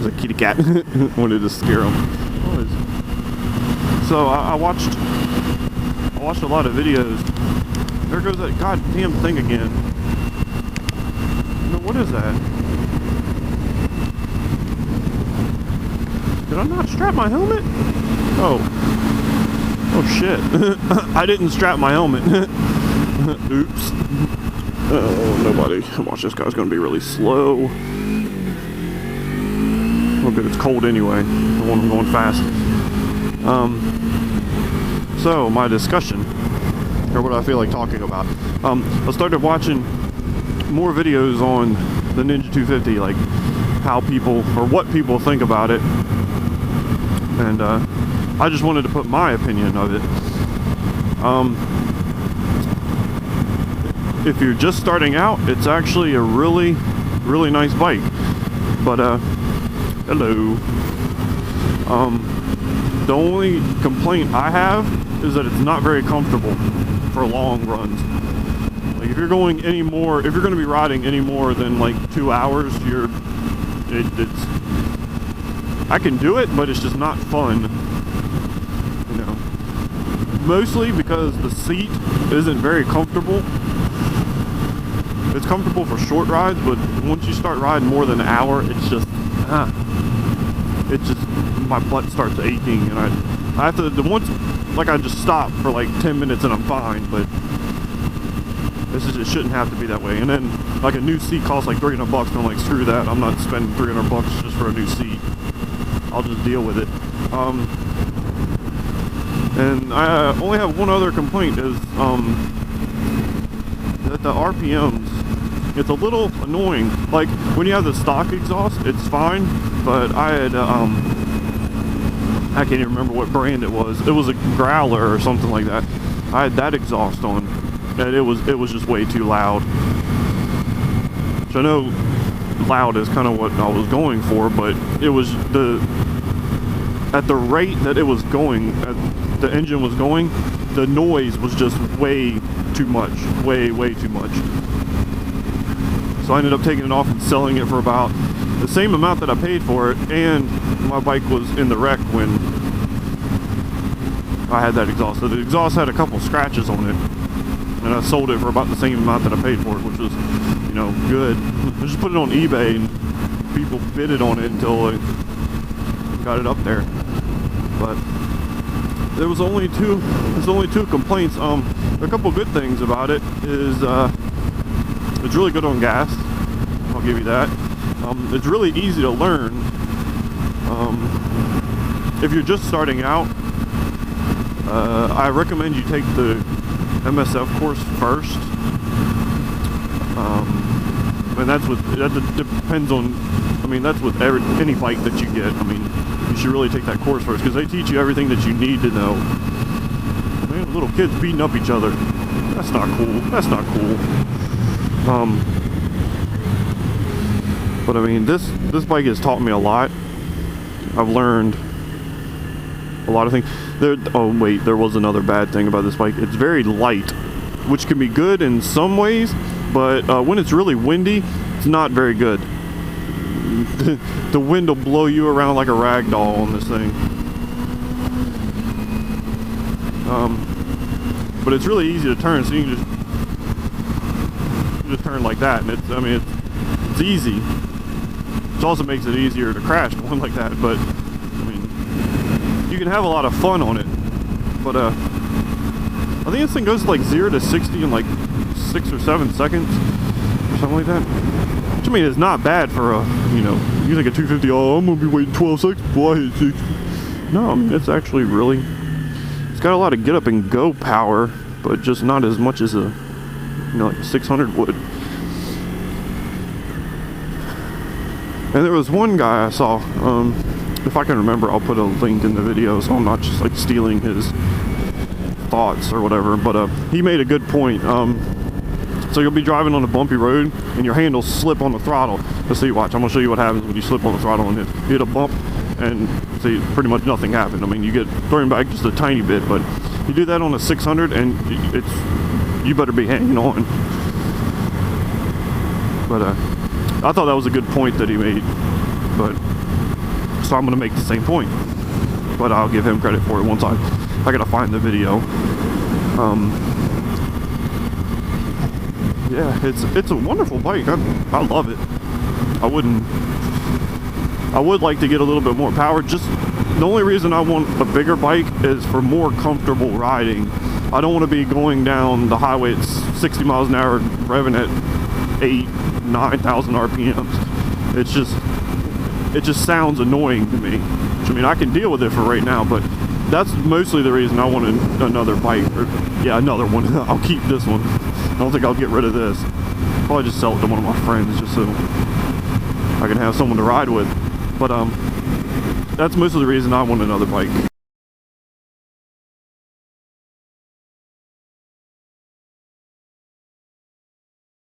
There's a kitty cat. Wanted to scare him. So I watched a lot of videos. There goes that goddamn thing again. No, what is that? Did I not strap my helmet? Oh shit. I didn't strap my helmet. Oops. Oh, nobody. Watch, this guy's gonna be really slow. Oh good, it's cold anyway. The one I'm going fast. So my discussion, or what I feel like talking about. I started watching more videos on the Ninja 250, like how people, or what people think about it. And I just wanted to put my opinion of it. If you're just starting out, it's actually a really, really nice bike. But hello. The only complaint I have is that it's not very comfortable for long runs. Like if you're going any more, if you're going to be riding any more than like 2 hours, it's I can do it, but it's just not fun. You know, mostly because the seat isn't very comfortable. It's comfortable for short rides, but once you start riding more than an hour, it's just my butt starts aching, and I have to, like I just stop for like 10 minutes and I'm fine, but it shouldn't have to be that way. And then like a new seat costs like $300 and I'm like, screw that, I'm not spending $300 just for a new seat. I'll just deal with it. And I only have one other complaint, is that the RPMs, it's a little annoying. Like when you have the stock exhaust, it's fine, but I had I can't even remember what brand it was. It was a Growler or something like that. I had that exhaust on, and it was just way too loud. So I know loud is kind of what I was going for, but it was at the rate that it was going, the engine was going, the noise was just way too much, way too much. So I ended up taking it off and selling it for about the same amount that I paid for it, and my bike was in the wreck when I had that exhaust. So the exhaust had a couple scratches on it, and I sold it for about the same amount that I paid for it, which was, you know, good. I just put it on eBay and people bidded on it until I got it up there. But there's only two complaints. A couple good things about it is it's really good on gas. I'll give you that. It's really easy to learn. If you're just starting out, I recommend you take the MSF course first. And that depends on, I mean, that's with any bike that you get. I mean, you should really take that course first, because they teach you everything that you need to know. Man, little kids beating up each other. That's not cool. That's not cool. But I mean, this bike has taught me a lot. I've learned a lot of things. Oh wait, there was another bad thing about this bike. It's very light, which can be good in some ways, but when it's really windy, it's not very good. The wind will blow you around like a rag doll on this thing. But it's really easy to turn, so you can just turn like that, and it's easy. It also makes it easier to crash going like that, but I mean, you can have a lot of fun on it. But I think this thing goes like 0 to 60 in like 6 or 7 seconds or something like that. Which I mean, it's not bad for a, you know, you think a 250, oh, I'm gonna be waiting 12 seconds before I hit 60. No, I mean, it's actually really, it's got a lot of get up and go power, but just not as much as a, you know, like a 600 would. And there was one guy I saw, if I can remember, I'll put a link in the video so I'm not just like stealing his thoughts or whatever, but he made a good point. So you'll be driving on a bumpy road and your handles slip on the throttle. Let's see, watch, I'm gonna show you what happens when you slip on the throttle and hit a bump, and see, pretty much nothing happened. I mean, you get thrown back just a tiny bit, but you do that on a 600 and you better be hanging on. But I thought that was a good point that he made. But So I'm gonna make the same point, but I'll give him credit for it once I gotta find the video. Yeah, it's a wonderful bike. I love it. I would like to get a little bit more power. Just the only reason I want a bigger bike is for more comfortable riding. I don't want to be going down the highway at 60 miles an hour, revving at 9,000 RPMs. It just sounds annoying to me. I mean, I can deal with it for right now, but that's mostly the reason I want another bike. Or, yeah, another one. I'll keep this one. I don't think I'll get rid of this. Probably just sell it to one of my friends just so I can have someone to ride with. But that's mostly the reason I want another bike.